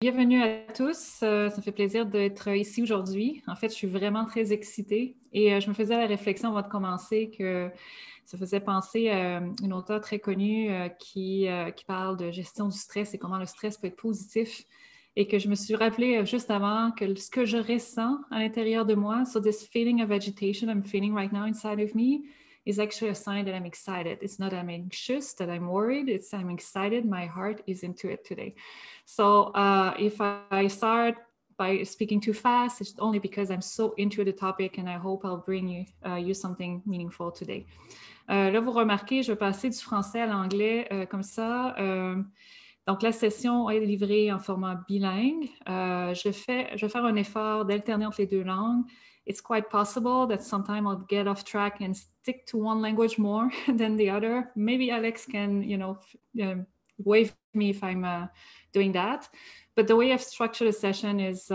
Bienvenue à tous. Ça me fait plaisir d'être ici aujourd'hui. En fait, je suis vraiment très excitée et je me faisais la réflexion avant de commencer que ça faisait penser à une auteure très connue qui parle de gestion du stress et comment le stress peut être positif et que je me suis rappelé juste avant que ce que je ressens à l'intérieur de moi, so this feeling of agitation I'm feeling right now inside of me is actually a sign that I'm excited. It's not that I'm anxious, that I'm worried, it's I'm excited. My heart is into it today. So if I start by speaking too fast, it's only because I'm so into the topic and I hope I'll bring you something meaningful today. Là, vous remarquez, je vais passer du français à l'anglais comme ça. Donc, la session est livrée en format bilingue. Je vais faire un effort d'alterner entre les deux langues. It's quite possible that sometime I'll get off track and stick to one language more than the other. Maybe Alex can, wave me if I'm doing that. But the way I've structured the session is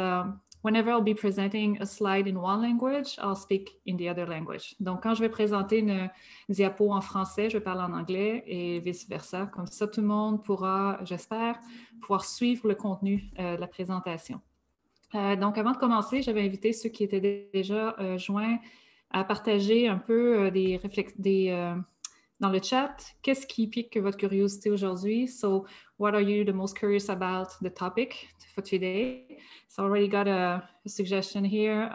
whenever I'll be presenting a slide in one language, I'll speak in the other language. Donc, quand je vais présenter une diapo en français, je vais parler en anglais et vice-versa. Comme ça, tout le monde pourra, j'espère, pouvoir suivre le contenu de la présentation. Donc, avant de commencer, j'avais invité ceux qui étaient déjà joints à partager un peu dans le chat, qu'est-ce qui pique votre curiosité aujourd'hui? So, what are you the most curious about the topic for today? So, I already got a suggestion here.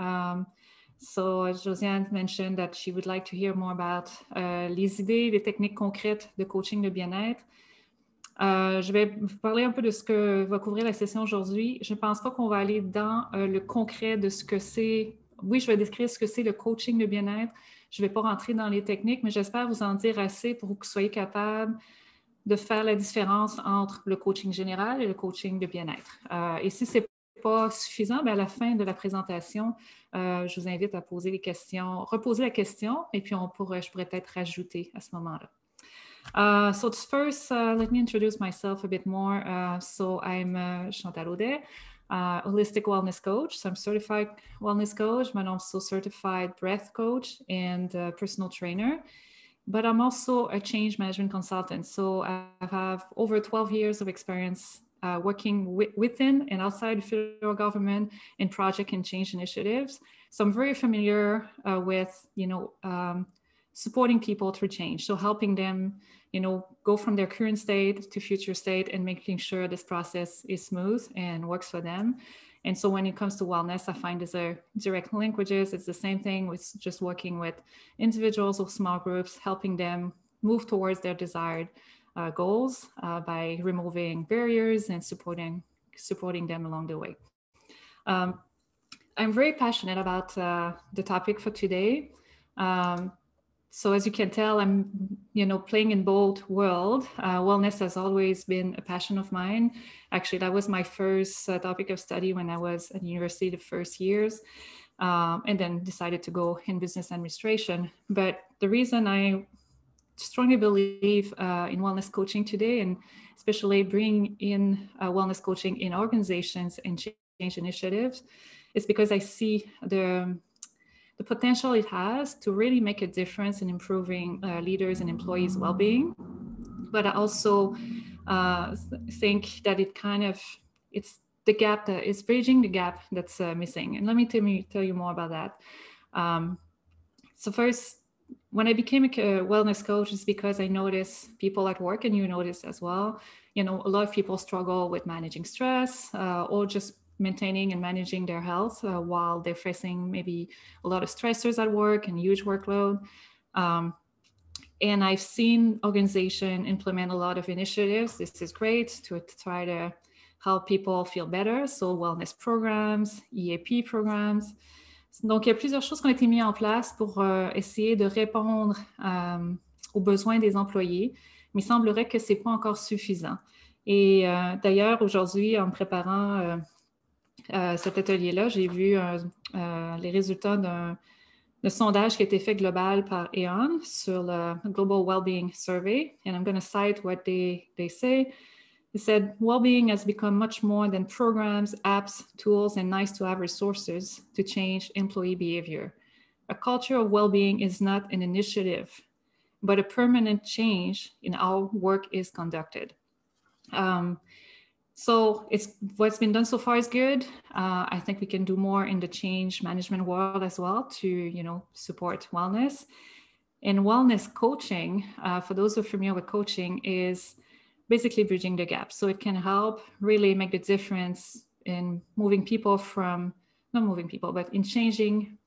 So, Josiane mentioned that she would like to hear more about les idées, les techniques concrètes de coaching de bien-être. Je vais vous parler un peu de ce que va couvrir la session aujourd'hui. Je ne pense pas qu'on va aller dans le concret de ce que c'est. Oui, je vais décrire ce que c'est le coaching de bien-être. Je ne vais pas rentrer dans les techniques, mais j'espère vous en dire assez pour que vous soyez capable de faire la différence entre le coaching général et le coaching de bien-être. Et si ce n'est pas suffisant, bien à la fin de la présentation, je vous invite à poser les questions, reposer la question, et puis je pourrais peut-être rajouter à ce moment-là. So first, let me introduce myself a bit more. So I'm Chantal Audet, holistic wellness coach. So I'm certified wellness coach, but I'm also certified breath coach and personal trainer. But I'm also a change management consultant. So I have over 12 years of experience working within and outside the federal government in project and change initiatives. So I'm very familiar with, supporting people through change. So helping them, go from their current state to future state and making sure this process is smooth and works for them. And so when it comes to wellness, I find there's a direct linkages. It's the same thing with just working with individuals or small groups, helping them move towards their desired goals by removing barriers and supporting them along the way. I'm very passionate about the topic for today. So as you can tell, I'm, playing in both worlds. Wellness has always been a passion of mine. Actually, that was my first topic of study when I was at university the first years, and then decided to go in business administration. But the reason I strongly believe in wellness coaching today, and especially bring in wellness coaching in organizations and change initiatives, is because I see the potential it has to really make a difference in improving leaders and employees' well-being. But I also think that it's the gap that is bridging the gap that's missing. And let me tell you more about that. So first, when I became a wellness coach, it's because I noticed people at work, and you notice as well, a lot of people struggle with managing stress or just maintaining and managing their health while they're facing maybe a lot of stressors at work and huge workload. And I've seen organizations implement a lot of initiatives. This is great to try to help people feel better. So wellness programs, EAP programs. Donc, il y a plusieurs choses qui ont été mises en place pour essayer de répondre aux besoins des employés, mais il semblerait que ce n'est pas encore suffisant. Et d'ailleurs, aujourd'hui, en me préparant cet atelier-là, j'ai vu les résultats d'un sondage qui a été fait global par Aon sur le Global Wellbeing Survey, and I'm going to cite what they say. They said, well-being has become much more than programs, apps, tools, and nice-to-have resources to change employee behavior. A culture of well-being is not an initiative, but a permanent change in how work is conducted. So what's been done so far is good. I think we can do more in the change management world as well to, support wellness. And wellness coaching, for those who are familiar with coaching, is basically bridging the gap. So it can help really make the difference in moving people from, not moving people, but in changing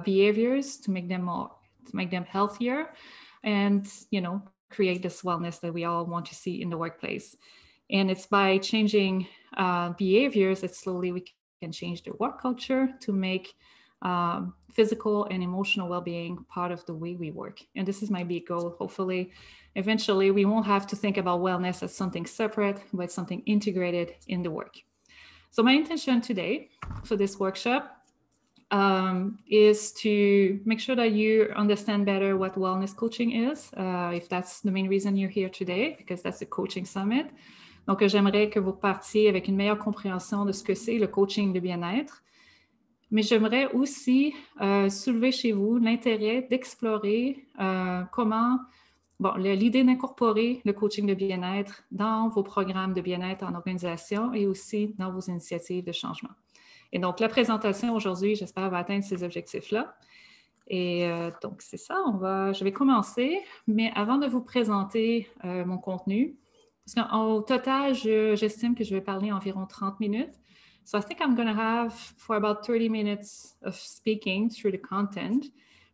behaviors to make them healthier and, create this wellness that we all want to see in the workplace. And it's by changing behaviors that slowly we can change the work culture to make physical and emotional well-being part of the way we work. And this is my big goal. Hopefully, eventually, we won't have to think about wellness as something separate, but something integrated in the work. So my intention today for this workshop is to make sure that you understand better what wellness coaching is, if that's the main reason you're here today, because that's the coaching summit. Donc, j'aimerais que vous partiez avec une meilleure compréhension de ce que c'est le coaching de bien-être. Mais j'aimerais aussi soulever chez vous l'intérêt d'explorer l'idée d'incorporer le coaching de bien-être dans vos programmes de bien-être en organisation et aussi dans vos initiatives de changement. Et donc, la présentation aujourd'hui, j'espère, va atteindre ces objectifs-là. Et donc, c'est ça, je vais commencer. Mais avant de vous présenter mon contenu, parce qu'au total, j'estime que je vais parler environ 30 minutes. So I think I'm going to have for about 30 minutes of speaking through the content,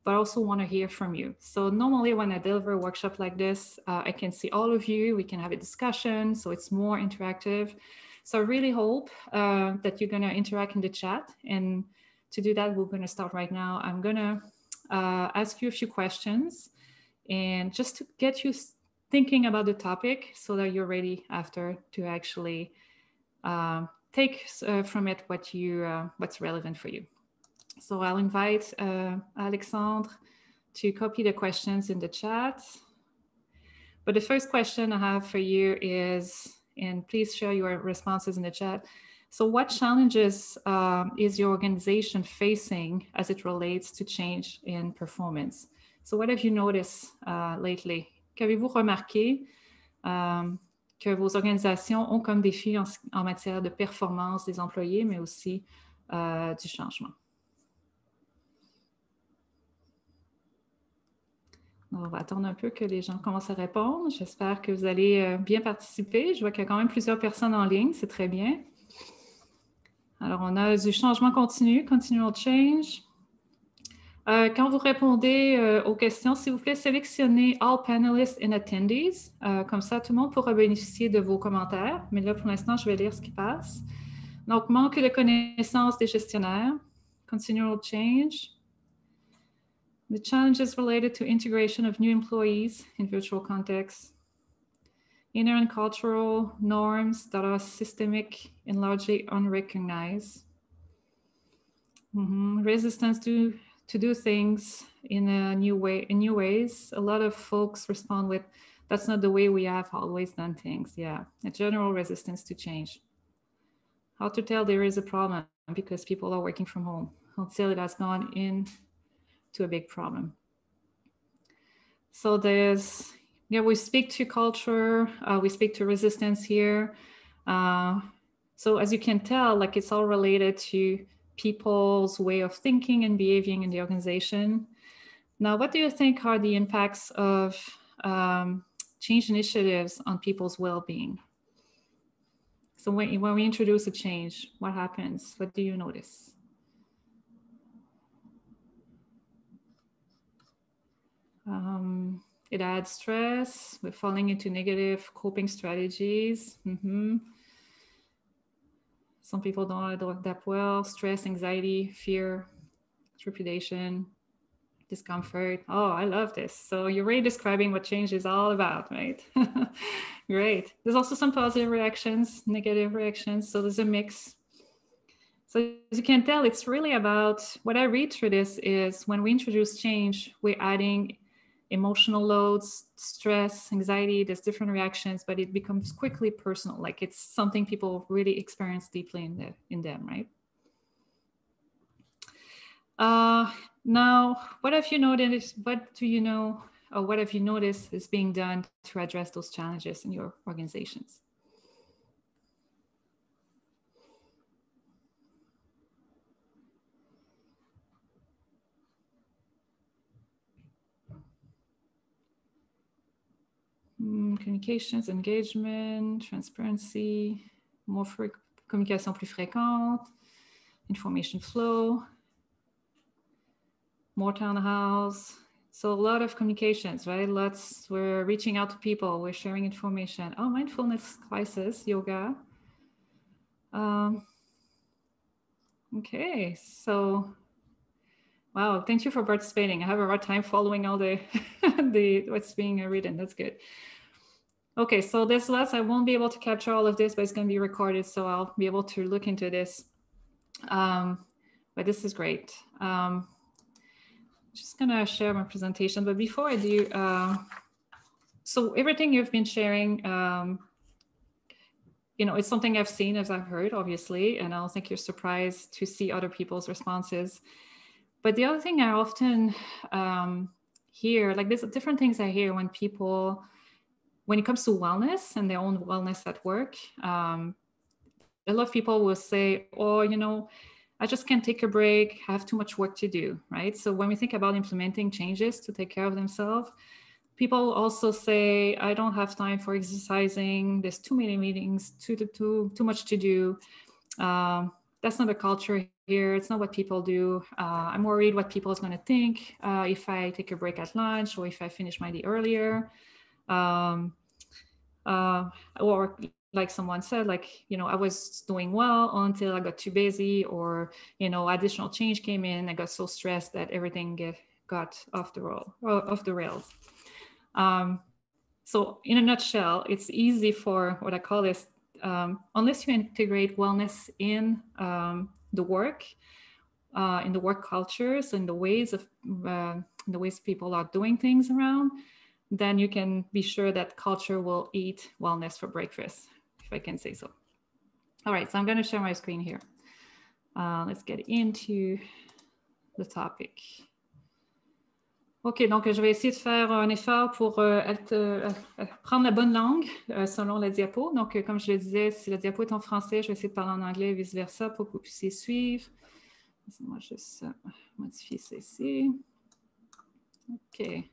but I also want to hear from you. So normally when I deliver a workshop like this, I can see all of you, we can have a discussion, so it's more interactive. So I really hope that you're going to interact in the chat. And to do that, we're going to start right now. I'm going to ask you a few questions and just to get you thinking about the topic so that you're ready after to actually take from it what's relevant for you. So I'll invite Alexandre to copy the questions in the chat. But the first question I have for you is, and please share your responses in the chat. So what challenges is your organization facing as it relates to change in performance? So what have you noticed lately? Qu'avez-vous remarqué que vos organisations ont comme défi en matière de performance des employés, mais aussi du changement? On va attendre un peu que les gens commencent à répondre. J'espère que vous allez bien participer. Je vois qu'il y a quand même plusieurs personnes en ligne, c'est très bien. Alors, on a du changement continu, continual change. Quand vous répondez aux questions, s'il vous plaît, sélectionnez All Panelists and Attendees. Comme ça, tout le monde pourra bénéficier de vos commentaires. Mais là, pour l'instant, je vais lire ce qui passe. Donc, manque de connaissances des gestionnaires. Continual change. The challenges related to integration of new employees in virtual contexts. Inner and cultural norms that are systemic and largely unrecognized. Resistance to do things in a new ways. A lot of folks respond with, that's not the way we have always done things. Yeah, a general resistance to change. How to tell there is a problem because people are working from home until it has gone into a big problem. So we speak to culture, we speak to resistance here. So as you can tell, like it's all related to people's way of thinking and behaving in the organization. Now, what do you think are the impacts of change initiatives on people's well-being? So when we introduce a change, what happens? What do you notice? It adds stress. We're falling into negative coping strategies. Some people don't adapt well. Stress, anxiety, fear, trepidation, discomfort. Oh, I love this. So you're really describing what change is all about, right? Great. There's also some positive reactions, negative reactions. So there's a mix. So as you can tell, it's really about, what I read through this is when we introduce change, we're adding emotional loads, stress, anxiety, there's different reactions, but it becomes quickly personal. Like it's something people really experience deeply in them, right? Now, what have you noticed? What do you know, or what have you noticed is being done to address those challenges in your organizations? communications, engagement, transparency, communication plus fréquente, information flow, more townhouse. So a lot of communications, right? We're reaching out to people, we're sharing information. Oh, mindfulness classes, yoga. Okay, so, wow, thank you for participating. I have a hard time following all the, what's being written, that's good. Okay, so there's lots, I won't be able to capture all of this, but it's gonna be recorded, so I'll be able to look into this. But this is great. Just gonna share my presentation, but before I do, so everything you've been sharing, you know, it's something I've seen as I've heard, obviously, and I don't think you're surprised to see other people's responses. But the other thing I often hear, like there's different things I hear when people, when it comes to wellness and their own wellness at work, a lot of people will say, oh, you know, I just can't take a break. I have too much work to do, right? So when we think about implementing changes to take care of themselves, people also say, I don't have time for exercising. There's too many meetings, too much to do. That's not a culture here. It's not what people do. I'm worried what people is going to think if I take a break at lunch or if I finish my day earlier. Or like someone said, like, you know, I was doing well until I got too busy, or, you know, additional change came in. I got so stressed that everything got off the rails. So in a nutshell, it's easy for what I call this, unless you integrate wellness in the work cultures and the ways people are doing things around, then you can be sure that culture will eat wellness for breakfast, if I can say so. All right, so I'm going to share my screen here. Let's get into the topic. OK, donc je vais essayer de faire un effort pour prendre la bonne langue selon la diapo. Donc, comme je le disais, si la diapo est en français, je vais essayer de parler en anglais et vice-versa pour que vous puissiez suivre. Laissez-moi juste modifier ça ici. OK.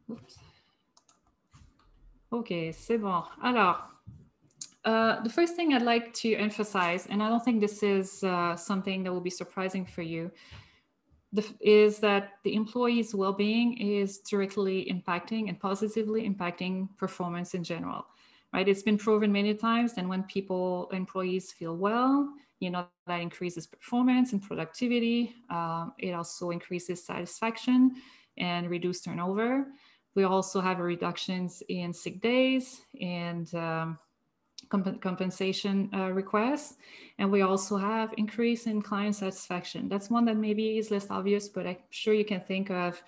Oups. OK, c'est bon. Alors, the first thing I'd like to emphasize, and I don't think this is something that will be surprising for you, is that the employee's well-being is directly impacting and positively impacting performance in general, right? It's been proven many times, and when employees feel well, you know, that increases performance and productivity. It also increases satisfaction and reduce turnover. We also have reductions in sick days and compensation requests. And we also have increase in client satisfaction. That's one that maybe is less obvious, but I'm sure you can think of,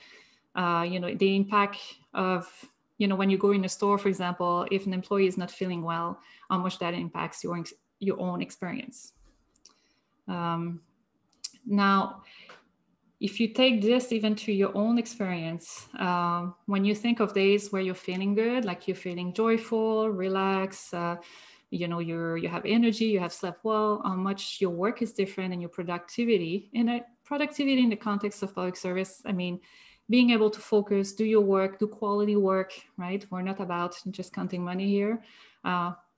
you know, the impact of, you know, when you go in a store, for example, if an employee is not feeling well, how much that impacts your own experience. Now, if you take this even to your own experience, when you think of days where you're feeling good, like you're feeling joyful, relaxed, you know, you have energy, you have slept well, how much your work is different and your productivity. And productivity in the context of public service, I mean, being able to focus, do your work, do quality work, right? We're not about just counting money here.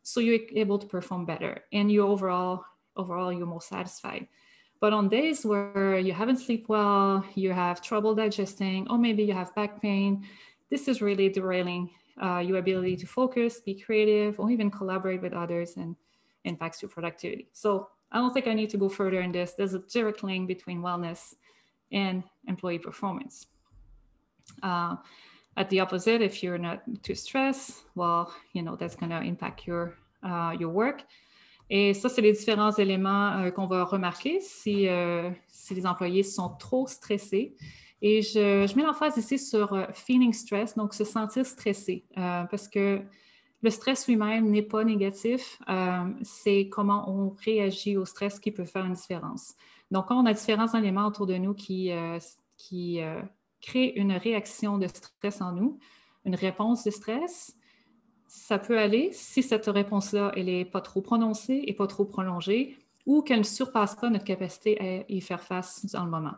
So you're able to perform better, and you overall you're more satisfied. But on days where you haven't slept well, you have trouble digesting, or maybe you have back pain, this is really derailing your ability to focus, be creative, or even collaborate with others, and impacts your productivity. So I don't think I need to go further in this. There's a direct link between wellness and employee performance. At the opposite, if you're not too stressed, well, you know, that's going to impact your work. Et ça, c'est les différents éléments qu'on va remarquer si les employés sont trop stressés. Et je mets l'emphase ici sur feeling stress, donc se sentir stressé, parce que le stress lui-même n'est pas négatif, c'est comment on réagit au stress qui peut faire une différence. Donc, quand on a différents éléments autour de nous qui créent une réaction de stress en nous, une réponse de stress, ça peut aller si cette réponse-là, elle n'est pas trop prononcée et pas trop prolongée, ou qu'elle ne surpasse pas notre capacité à y faire face dans le moment.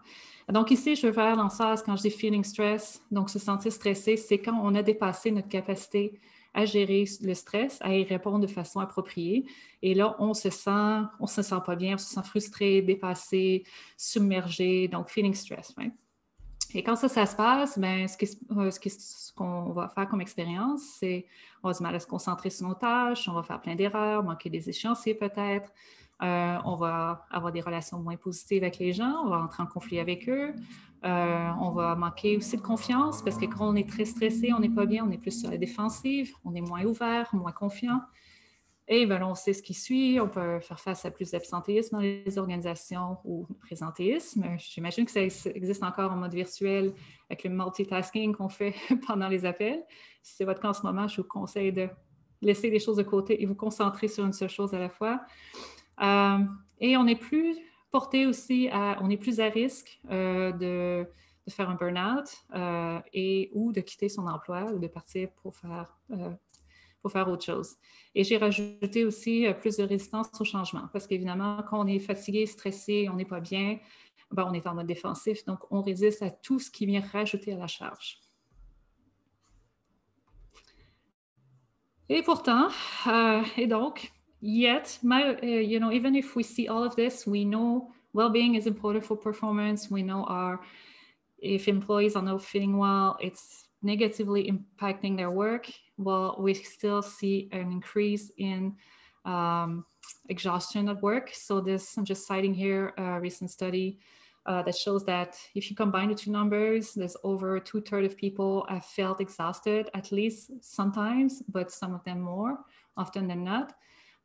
Donc ici, je veux faire l'emphase quand je dis feeling stress, donc se sentir stressé, c'est quand on a dépassé notre capacité à gérer le stress, à y répondre de façon appropriée. Et là, on se sent pas bien, on se sent frustré, dépassé, submergé, donc feeling stress, right? Et quand ça se passe, ben, ce qu'on va faire comme expérience, c'est on va se mal à se concentrer sur nos tâches, on va faire plein d'erreurs, manquer des échéanciers peut-être, on va avoir des relations moins positives avec les gens, on va entrer en conflit avec eux, on va manquer aussi de confiance parce que quand on est très stressé, on n'est pas bien, on est plus sur la défensive, on est moins ouvert, moins confiant. Et bien, on sait ce qui suit. On peut faire face à plus d'absentéisme dans les organisations ou présentéisme. J'imagine que ça existe encore en mode virtuel avec le multitasking qu'on fait pendant les appels. Si c'est votre cas en ce moment, je vous conseille de laisser les choses de côté et vous concentrer sur une seule chose à la fois. Et on est plus porté aussi on est plus à risque de faire un burn-out ou de quitter son emploi ou de partir pour faire autre chose. Et j'ai rajouté aussi plus de résistance au changement parce qu'évidemment, quand on est fatigué, stressé, on n'est pas bien, ben, on est en mode défensif, donc on résiste à tout ce qui vient rajouter à la charge. Et pourtant, et donc, yet, even if we see all of this, we know well-being is important for performance. We know if employees are not feeling well, it's negatively impacting their work. Well, we still see an increase in exhaustion at work. So I'm just citing here a recent study that shows that if you combine the two numbers, there's over 2/3 of people have felt exhausted, at least sometimes, but some of them more often than not.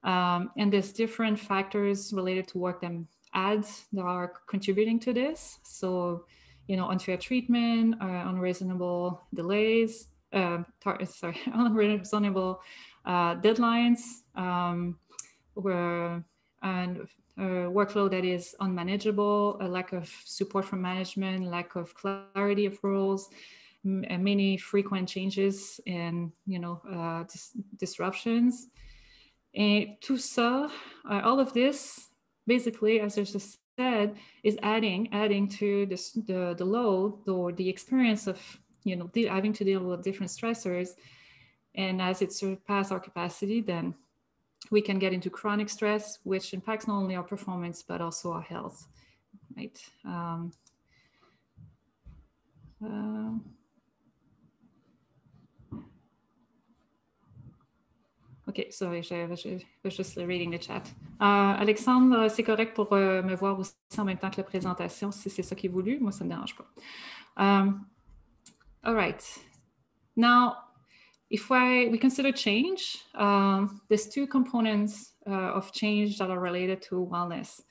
And there's different factors related to work that are contributing to this. So, unfair treatment, unreasonable delays, unreasonable deadlines, workload that is unmanageable, a lack of support from management, lack of clarity of roles, many frequent changes and disruptions. And tout ça, all of this, basically, as I just said, is adding to the load or the experience of having to deal with different stressors. And as it surpasses our capacity, then we can get into chronic stress, which impacts not only our performance, but also our health, right? OK, sorry, je vais juste reading the chat. Alexandre, c'est correct pour me voir aussi en même temps que la présentation, si c'est ça qui est voulu. Moi, ça ne me dérange pas. All right. Now, if we consider change, there's two components of change that are related to wellness.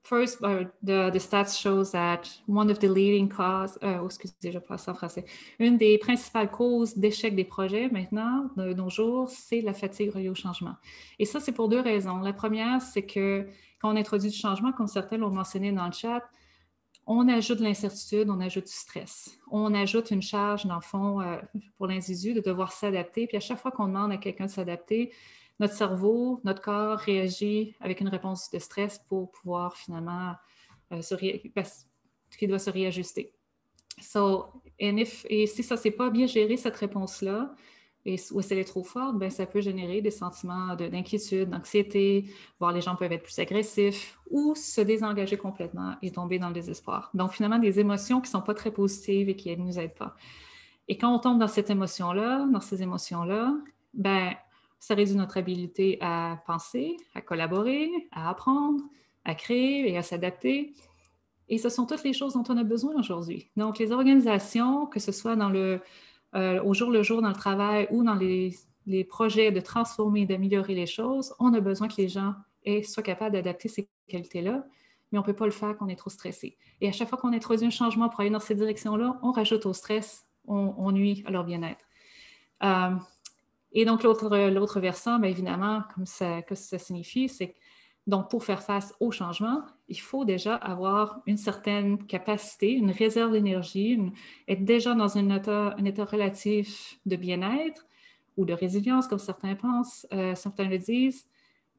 First, the stats shows that one of the leading causes, excusez, je passe en français. Une des principales causes d'échec des projets maintenant, de nos jours, c'est la fatigue reliée au changement. Et ça, c'est pour deux raisons. La première, c'est que quand on introduit du changement, comme certains l'ont mentionné dans le chat, on ajoute de l'incertitude, on ajoute du stress. On ajoute une charge, dans le fond, pour l'individu de devoir s'adapter. Puis à chaque fois qu'on demande à quelqu'un de s'adapter, notre cerveau, notre corps réagit avec une réponse de stress pour pouvoir finalement qui doit se réajuster. Et si ça ne s'est pas bien géré, cette réponse-là, ou si elle est trop forte, ben, ça peut générer des sentiments d'inquiétude, d'anxiété, voire les gens peuvent être plus agressifs ou se désengager complètement et tomber dans le désespoir. Donc, finalement, des émotions qui ne sont pas très positives et qui ne nous aident pas. Et quand on tombe dans ces émotions-là, ben, ça réduit notre habilité à penser, à collaborer, à apprendre, à créer et à s'adapter. Et ce sont toutes les choses dont on a besoin aujourd'hui. Donc, les organisations, que ce soit au jour le jour dans le travail ou dans les projets de transformer, d'améliorer les choses, on a besoin que les gens soient capables d'adapter ces qualités-là, mais on ne peut pas le faire quand on est trop stressé. Et à chaque fois qu'on introduit un changement pour aller dans cette direction-là, on rajoute au stress, on nuit à leur bien-être. Et donc, l'autre versant, bien évidemment, qu'est-ce que ça signifie, c'est que donc, pour faire face au changement, il faut déjà avoir une certaine capacité, une réserve d'énergie, être déjà dans un état relatif de bien-être ou de résilience, comme certains pensent, certains le disent,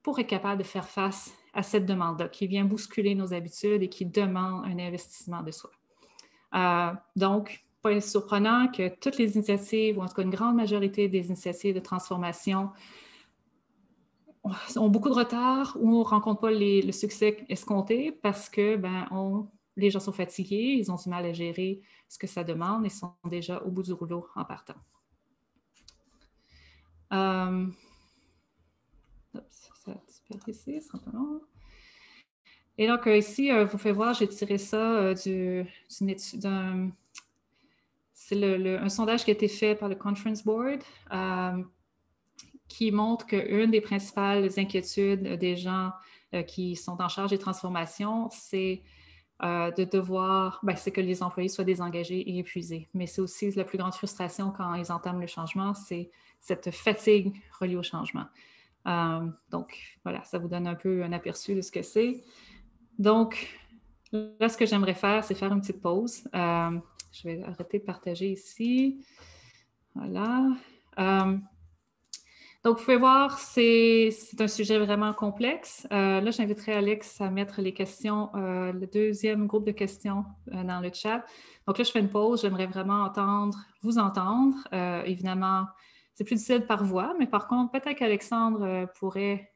pour être capable de faire face à cette demande-là qui vient bousculer nos habitudes et qui demande un investissement de soi. Donc, pas surprenant que toutes les initiatives, ou en tout cas une grande majorité des initiatives de transformation, ont beaucoup de retard ou ne rencontrent pas le succès escompté parce que les gens sont fatigués, ils ont du mal à gérer ce que ça demande et sont déjà au bout du rouleau en partant. Ça disparaît ici, c'est un peu long. Et donc, ici, vous pouvez voir, j'ai tiré ça d'une étude, c'est un sondage qui a été fait par le Conference Board qui montre qu'une des principales inquiétudes des gens qui sont en charge des transformations, c'est de devoir, c'est que les employés soient désengagés et épuisés. Mais c'est aussi la plus grande frustration quand ils entament le changement, c'est cette fatigue reliée au changement. Donc, voilà, ça vous donne un peu un aperçu de ce que c'est. Donc, là, ce que j'aimerais faire, c'est faire une petite pause. Je vais arrêter de partager ici. Voilà. Donc, vous pouvez voir, c'est un sujet vraiment complexe. Là, j'inviterai Alex à mettre les questions, le deuxième groupe de questions dans le chat. Donc là, je fais une pause. J'aimerais vraiment vous entendre. Évidemment, c'est plus difficile par voix, mais par contre, peut-être qu'Alexandre pourrait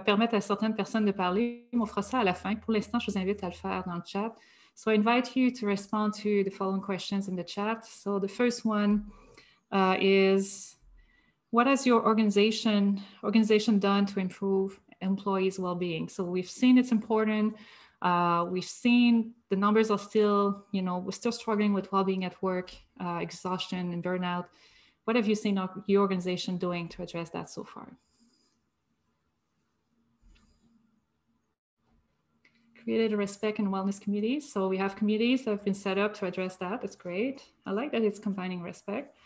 permettre à certaines personnes de parler. On fera ça à la fin. Pour l'instant, je vous invite à le faire dans le chat. So I invite you to respond to the following questions in the chat. So the first one is, what has your organization done to improve employees' well-being? So we've seen it's important. We've seen the numbers are still, we're still struggling with well-being at work, exhaustion and burnout. What have you seen your organization doing to address that so far? Created a respect and wellness committees. So we have committees that have been set up to address that. That's great. I like that it's combining respect.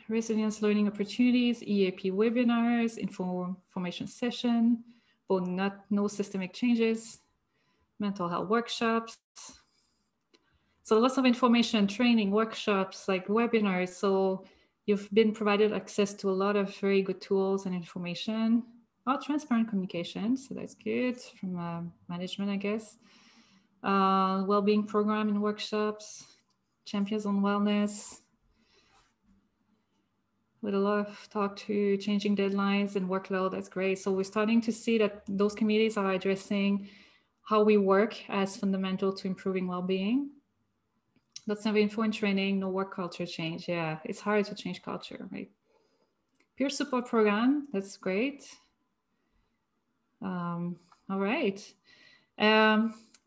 Resilience learning opportunities, EAP webinars, information session, but no systemic changes, mental health workshops. So lots of information, training, workshops, like webinars. So you've been provided access to a lot of very good tools and information. Transparent communication, so that's good from management, I guess. Well-being program and workshops, champions on wellness, with a lot of talk to changing deadlines and workload. That's great. So we're starting to see that those committees are addressing how we work as fundamental to improving well-being. Lots of info and training, no work culture change. Yeah, it's hard to change culture, right? Peer support program, that's great. All right.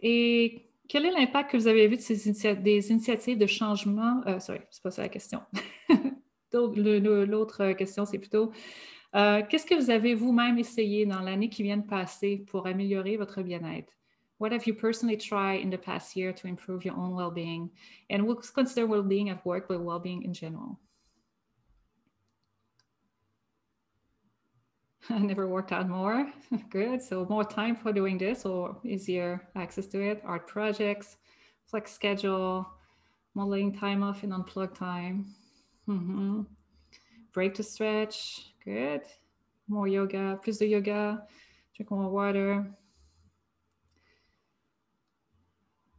Et quel est l'impact que vous avez vu de des initiatives de changement? Sorry, c'est pas ça la question. L'autre question, c'est plutôt, qu'est-ce que vous avez vous-même essayé dans l'année qui vient de passer pour améliorer votre bien-être? What have you personally tried in the past year to improve your own well-being? And we'll consider well-being at work, but well-being in general. I never worked out more. Good. So more time for doing this or easier access to it. Art projects, flex schedule, modeling time off and unplug time. Break to stretch. Good. More yoga, plus de yoga, drink more water.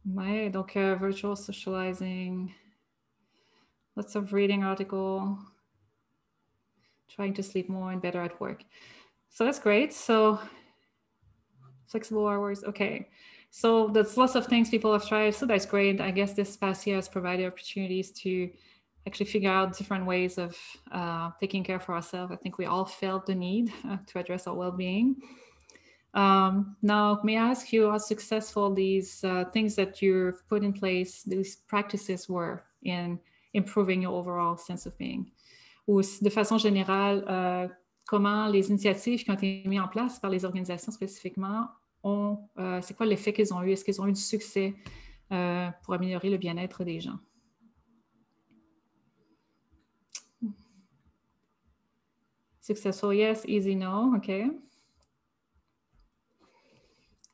Donc, virtual socializing, lots of reading article, trying to sleep more and better at work. So that's great. So flexible hours, okay. So that's lots of things people have tried. So that's great. I guess this past year has provided opportunities to actually figure out different ways of taking care of ourselves. I think we all felt the need to address our well-being. Now, may I ask you how successful these things that you've put in place, these practices were in improving your overall sense of being? Ou de façon générale, comment les initiatives qui ont été mises en place par les organisations spécifiquement c'est quoi l'effet qu'ils ont eu? Est-ce qu'ils ont eu du succès pour améliorer le bien-être des gens? Successful, yes. Easy, no. Okay.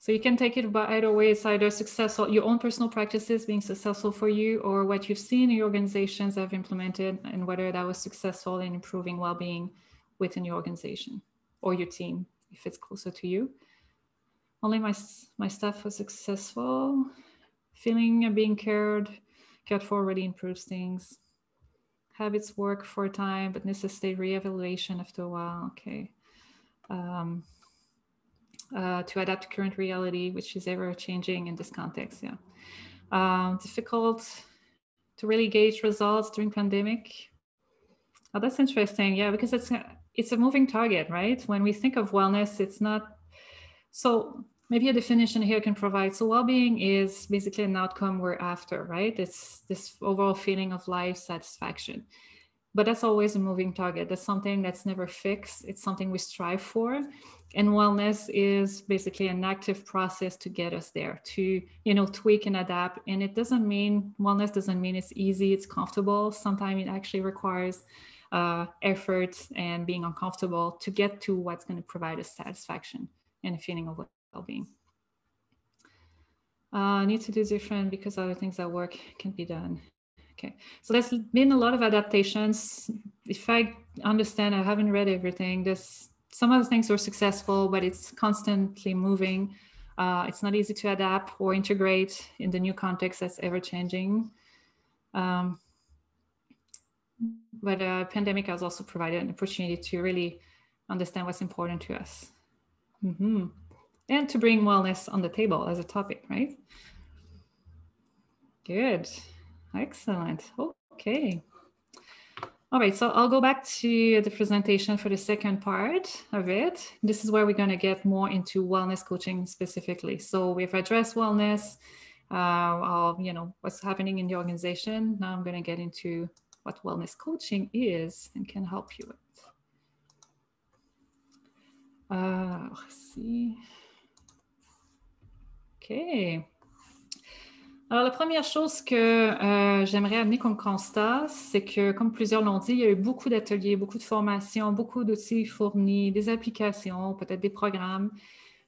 So you can take it by either way. It's either successful, your own personal practices being successful for you, or what you've seen in your organizations have implemented, and whether that was successful in improving well-being within your organization or your team, if it's closer to you. Only my staff was successful. Feeling and being cared for really improves things. Habits work for a time, but necessitate reevaluation after a while. Okay. To adapt to current reality, which is ever changing in this context. Yeah. Difficult to really gauge results during pandemic. Oh, that's interesting. Yeah, because it's a moving target, right? When we think of wellness, it's not. So maybe a definition here can provide. So well-being is basically an outcome we're after, right? It's this overall feeling of life satisfaction. But that's always a moving target. That's something that's never fixed. It's something we strive for. And wellness is basically an active process to get us there, to, tweak and adapt. And wellness doesn't mean it's easy, it's comfortable. Sometimes it actually requires effort and being uncomfortable to get to what's going to provide us satisfaction and a feeling of well-being. Need to do different because other things at work can be done. Okay, so there's been a lot of adaptations. If I understand, I haven't read everything. Some of the things were successful, but it's constantly moving. It's not easy to adapt or integrate in the new context that's ever changing. But pandemic has also provided an opportunity to really understand what's important to us. Mm-hmm. And to bring wellness on the table as a topic, right? Good. Excellent. Okay. All right, so I'll go back to the presentation for the second part of it. This is where we're going to get more into wellness coaching specifically. So we've addressed wellness, what's happening in the organization. Now I'm going to get into what wellness coaching is and can help you with. Let's see. OK. Alors, la première chose que j'aimerais amener comme constat, c'est que, comme plusieurs l'ont dit, il y a eu beaucoup d'ateliers, beaucoup de formations, beaucoup d'outils fournis, des applications, peut-être des programmes.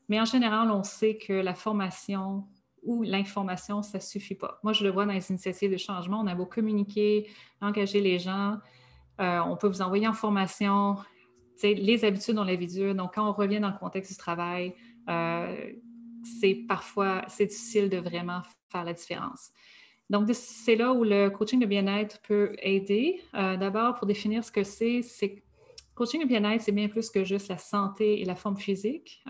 Mais en général, on sait que la formation ou l'information, ça ne suffit pas. Moi, je le vois dans les initiatives de changement. On a beau communiquer, engager les gens. On peut vous envoyer en formation. Les habitudes, on les vit dur. Donc, quand on revient dans le contexte du travail, c'est difficile de vraiment faire la différence. Donc, c'est là où le coaching de bien-être peut aider. D'abord, pour définir ce que c'est coaching de bien-être, c'est bien plus que juste la santé et la forme physique.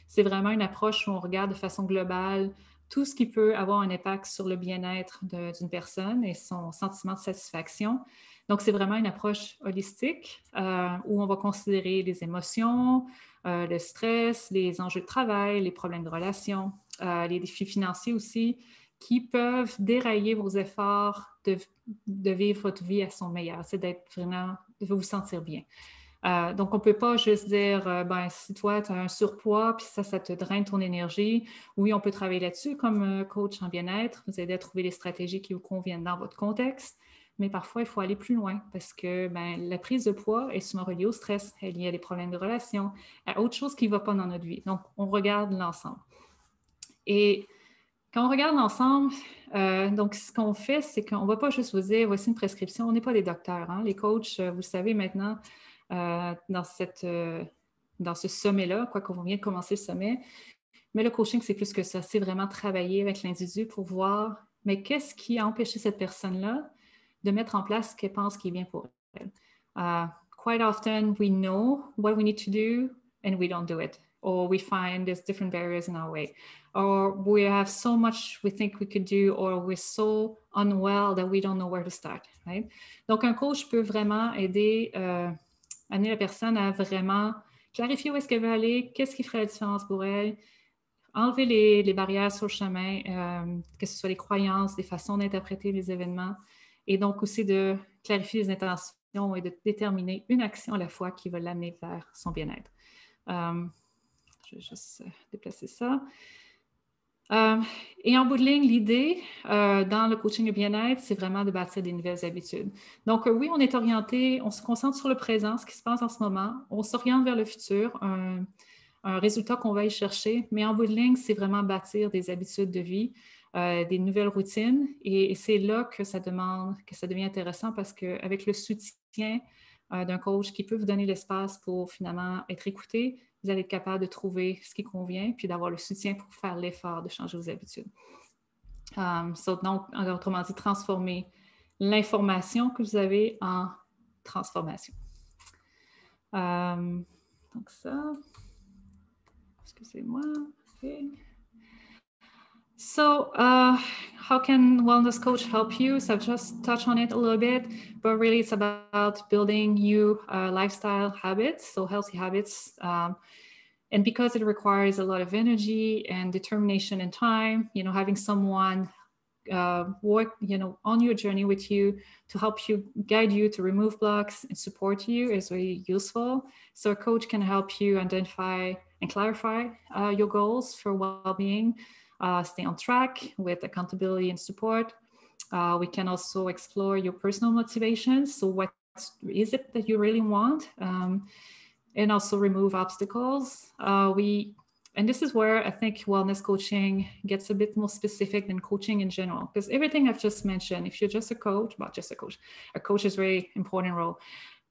C'est vraiment une approche où on regarde de façon globale tout ce qui peut avoir un impact sur le bien-être d'une personne et son sentiment de satisfaction. Donc, c'est vraiment une approche holistique où on va considérer les émotions, le stress, les enjeux de travail, les problèmes de relations, les défis financiers aussi, qui peuvent dérailler vos efforts de vivre votre vie à son meilleur. C'est de vous sentir bien. Donc, on ne peut pas juste dire, si toi, tu as un surpoids, puis ça te draine ton énergie. Oui, on peut travailler là-dessus comme coach en bien-être, vous aider à trouver les stratégies qui vous conviennent dans votre contexte. Mais parfois, il faut aller plus loin parce que la prise de poids est souvent reliée au stress, elle est liée à des problèmes de relations, à autre chose qui ne va pas dans notre vie. Donc, on regarde l'ensemble. Et quand on regarde l'ensemble, donc ce qu'on fait, c'est qu'on ne va pas juste vous dire, voici une prescription. On n'est pas des docteurs. Hein? Les coachs, vous le savez maintenant, dans ce sommet-là, quoi qu'on vient de commencer le sommet. Mais le coaching, c'est plus que ça. C'est vraiment travailler avec l'individu pour voir, mais qu'est-ce qui a empêché cette personne-là de mettre en place ce qu'elle pense qui est bien pour elle. Quite often, we know what we need to do and we don't do it. Or we find there's different barriers in our way. Or we have so much we think we could do, or we're so unwell that we don't know where to start. Right? Donc, un coach peut vraiment aider, amener la personne à vraiment clarifier où est-ce qu'elle veut aller, qu'est-ce qui ferait la différence pour elle, enlever les barrières sur le chemin, que ce soit les croyances, les façons d'interpréter les événements, et donc aussi de clarifier les intentions et de déterminer une action à la fois qui va l'amener vers son bien-être. Je vais juste déplacer ça. Et en bout de ligne, l'idée dans le coaching de bien-être, c'est vraiment de bâtir des nouvelles habitudes. Donc oui, on est orienté, on se concentre sur le présent, ce qui se passe en ce moment. On s'oriente vers le futur, un un résultat qu'on va y chercher, mais en bout de ligne, c'est vraiment bâtir des habitudes de vie, des nouvelles routines. Et c'est là que ça devient intéressant parce qu'avec le soutien d'un coach qui peut vous donner l'espace pour finalement être écouté, vous allez être capable de trouver ce qui convient, puis d'avoir le soutien pour faire l'effort de changer vos habitudes. Donc, autrement dit, transformer l'information que vous avez en transformation. Donc ça, excusez-moi. Okay. So, how can Wellness Coach help you? So I've just touched on it a little bit, but really it's about building new lifestyle habits, so healthy habits. And because it requires a lot of energy and determination and time, having someone work, on your journey with you to help you, guide you, to remove blocks and support you is really useful. So a coach can help you identify and clarify your goals for well-being, stay on track with accountability and support. We can also explore your personal motivations. So what is it that you really want? And also remove obstacles. And this is where I think wellness coaching gets a bit more specific than coaching in general, because everything I've just mentioned, if you're just a coach, a coach is a very important role.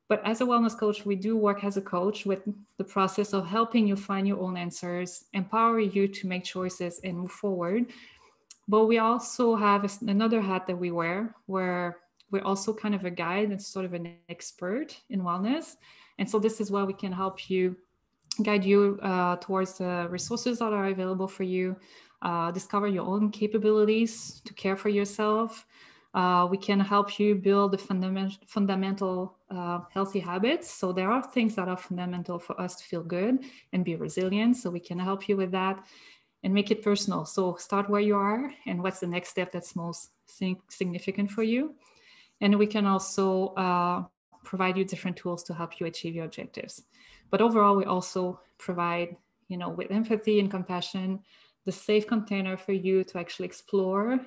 But as a wellness coach, we do work as a coach with the process of helping you find your own answers, empower you to make choices and move forward. But we also have another hat that we wear, where we're also kind of a guide and sort of an expert in wellness. And so this is where we can help you, guide you towards the resources that are available for you, discover your own capabilities to care for yourself. We can help you build the fundamental healthy habits. So there are things that are fundamental for us to feel good and be resilient. So we can help you with that and make it personal. So start where you are and what's the next step that's most significant for you. And we can also provide you different tools to help you achieve your objectives. But overall, we also provide, with empathy and compassion, the safe container for you to actually explore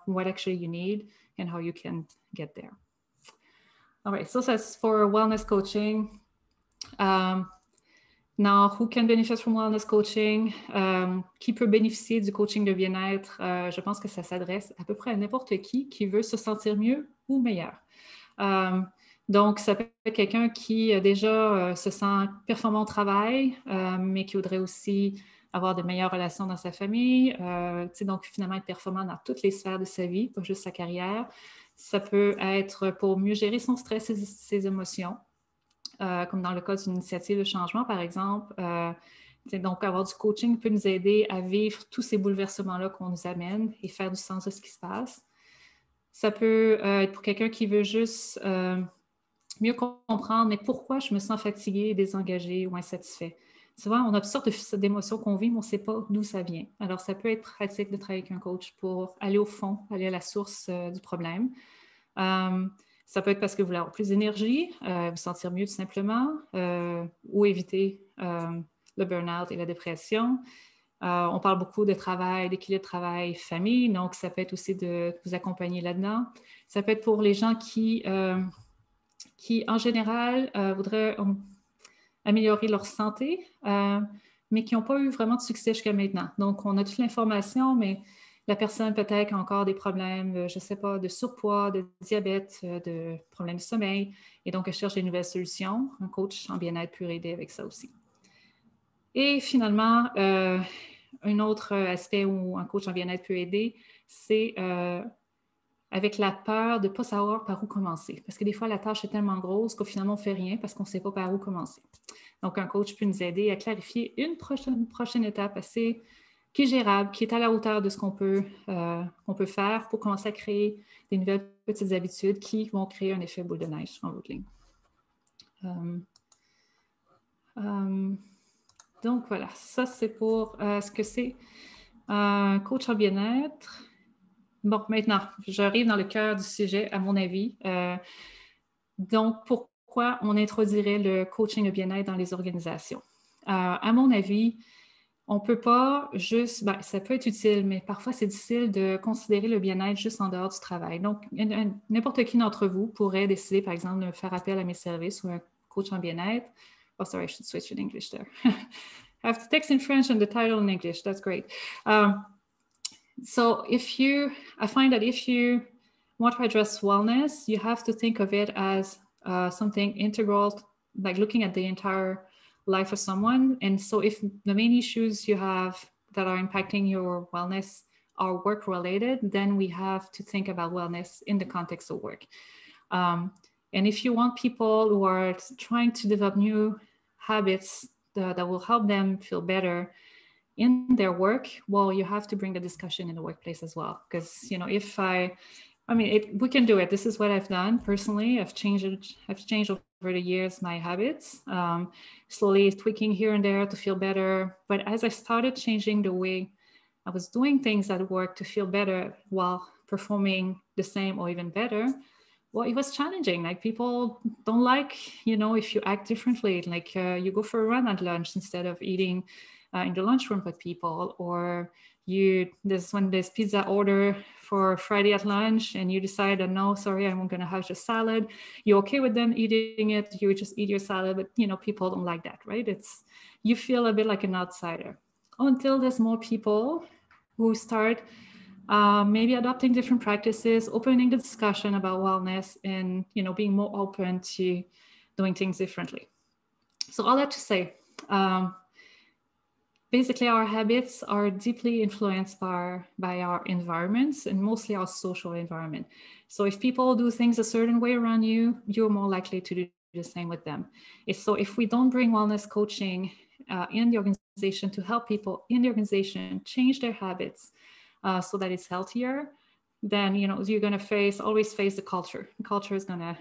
what actually you need and how you can get there. All right, so that's for wellness coaching. Now, who can benefit from wellness coaching? Qui peut bénéficier du coaching de bien-être? Je pense que ça s'adresse à peu près à n'importe qui veut se sentir mieux ou meilleur. Donc, ça peut être quelqu'un qui déjà se sent performant au travail, mais qui voudrait aussi avoir de meilleures relations dans sa famille, donc finalement être performant dans toutes les sphères de sa vie, pas juste sa carrière. Ça peut être pour mieux gérer son stress et ses émotions, comme dans le cas d'une initiative de changement, par exemple. Donc, avoir du coaching peut nous aider à vivre tous ces bouleversements-là qu'on nous amène et faire du sens de ce qui se passe. Ça peut être pour quelqu'un qui veut juste mieux comprendre, mais pourquoi je me sens fatiguée, désengagée ou insatisfait. Souvent, on a toutes sortes d'émotions qu'on vit, mais on ne sait pas d'où ça vient. Alors, ça peut être pratique de travailler avec un coach pour aller au fond, aller à la source du problème. Ça peut être parce que vous voulez avoir plus d'énergie, vous sentir mieux tout simplement, ou éviter le burn-out et la dépression. On parle beaucoup de travail, d'équilibre travail-famille, donc ça peut être aussi de vous accompagner là-dedans. Ça peut être pour les gens qui en général, voudraient améliorer leur santé, mais qui n'ont pas eu vraiment de succès jusqu'à maintenant. Donc, on a toute l'information, mais la personne peut-être a encore des problèmes, je ne sais pas, de surpoids, de diabète, de problèmes de sommeil, et donc elle cherche des nouvelles solutions. Un coach en bien-être peut aider avec ça aussi. Et finalement, un autre aspect où un coach en bien-être peut aider, c'est avec la peur de ne pas savoir par où commencer. Parce que des fois, la tâche est tellement grosse qu'au final, on ne fait rien parce qu'on ne sait pas par où commencer. Donc, un coach peut nous aider à clarifier une prochaine étape qui est gérable, qui est à la hauteur de ce qu'on peut faire pour commencer à créer des nouvelles petites habitudes qui vont créer un effet boule de neige en bout de ligne. Donc, voilà, ça, c'est pour ce que c'est un coach en bien-être. Bon, maintenant, j'arrive dans le cœur du sujet, à mon avis. Donc, pourquoi on introduirait le coaching de bien-être dans les organisations? À mon avis, on ne peut pas juste... ça peut être utile, mais parfois, c'est difficile de considérer le bien-être juste en dehors du travail. Donc, n'importe qui d'entre vous pourrait décider, par exemple, de faire appel à mes services ou un coach en bien-être. Oh, sorry, I should switch in English there. I have the text in French and the title in English. That's great. So I find that if you want to address wellness, you have to think of it as something integral, like looking at the entire life of someone. And so if the main issues you have that are impacting your wellness are work related, then we have to think about wellness in the context of work. And if you want people who are trying to develop new habits that will help them feel better in their work, well, you have to bring the discussion in the workplace as well. Because, you know, we can do it. This is what I've done personally. I've changed over the years my habits, slowly tweaking here and there to feel better. But as I started changing the way I was doing things at work to feel better while performing the same or even better, well, it was challenging. Like, people don't like, you know, if you act differently, like you go for a run at lunch instead of eating in the lunchroom with people, or when there's pizza order for Friday at lunch and you decide that, no, sorry, I'm going to have just salad. You're okay with them eating it. You just eat your salad, but, you know, people don't like that, right? You feel a bit like an outsider until there's more people who start maybe adopting different practices, opening the discussion about wellness, and, you know, being more open to doing things differently. So all that to say, basically our habits are deeply influenced by our environments, and mostly our social environment. So if people do things a certain way around you, you're more likely to do the same with them. So if we don't bring wellness coaching in the organization to help people in the organization change their habits so that it's healthier, then, you know, you're going to always face the culture. The culture is going to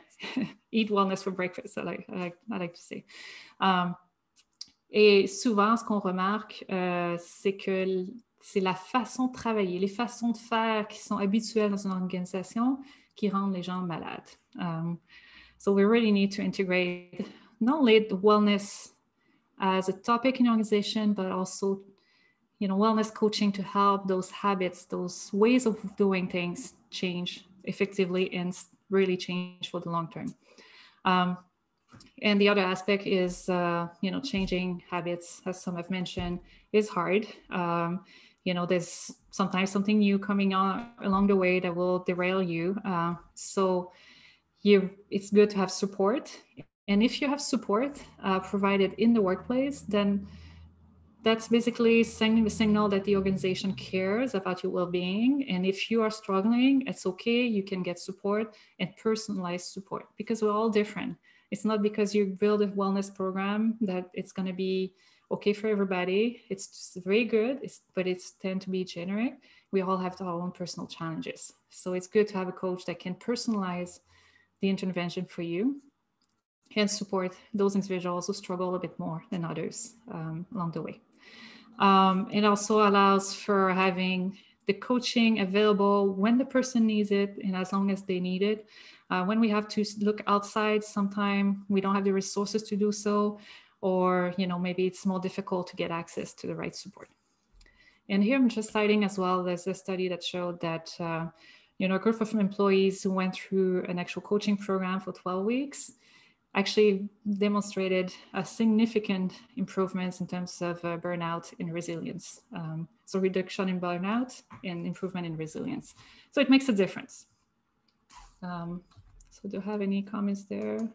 eat wellness for breakfast, I like to say. Et souvent, ce qu'on remarque, c'est que c'est la façon de travailler, les façons de faire qui sont habituelles dans une organisation qui rendent les gens malades. So we really need to integrate not only the wellness as a topic in the organization, but also, you know, wellness coaching to help those habits, those ways of doing things change effectively and really change for the long term. And the other aspect is, you know, changing habits, as some have mentioned, is hard. You know, there's sometimes something new coming on along the way that will derail you. So it's good to have support. And if you have support provided in the workplace, then that's basically sending the signal that the organization cares about your well-being. And if you are struggling, it's okay. You can get support and personalized support, because we're all different. It's not because you build a wellness program that it's going to be okay for everybody. It's just very good, but it's tend to be generic. We all have our own personal challenges. So it's good to have a coach that can personalize the intervention for you and support those individuals who struggle a bit more than others along the way. It also allows for having the coaching available when the person needs it and as long as they need it. When we have to look outside, sometimes we don't have the resources to do so, or, you know, maybe it's more difficult to get access to the right support. And here I'm just citing as well, there's a study that showed that, you know, a group of employees who went through an actual coaching program for 12 weeks actually demonstrated a significant improvements in terms of burnout and resilience. So reduction in burnout and improvement in resilience. So it makes a difference. So do you have any comments there?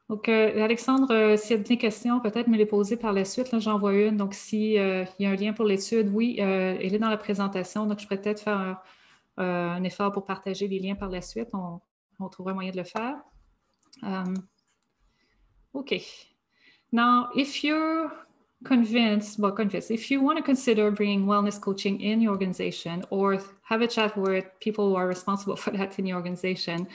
Donc, Alexandre, s'il y a des questions, peut-être me les poser par la suite. Là, j'en vois une. Donc, s'il y a un lien pour l'étude, oui, elle est dans la présentation. Donc, je pourrais peut-être faire un effort pour partager les liens par la suite. On trouvera moyen de le faire. Okay. Now, if you're if you want to consider bringing wellness coaching in your organization or have a chat with people who are responsible for that in your organization,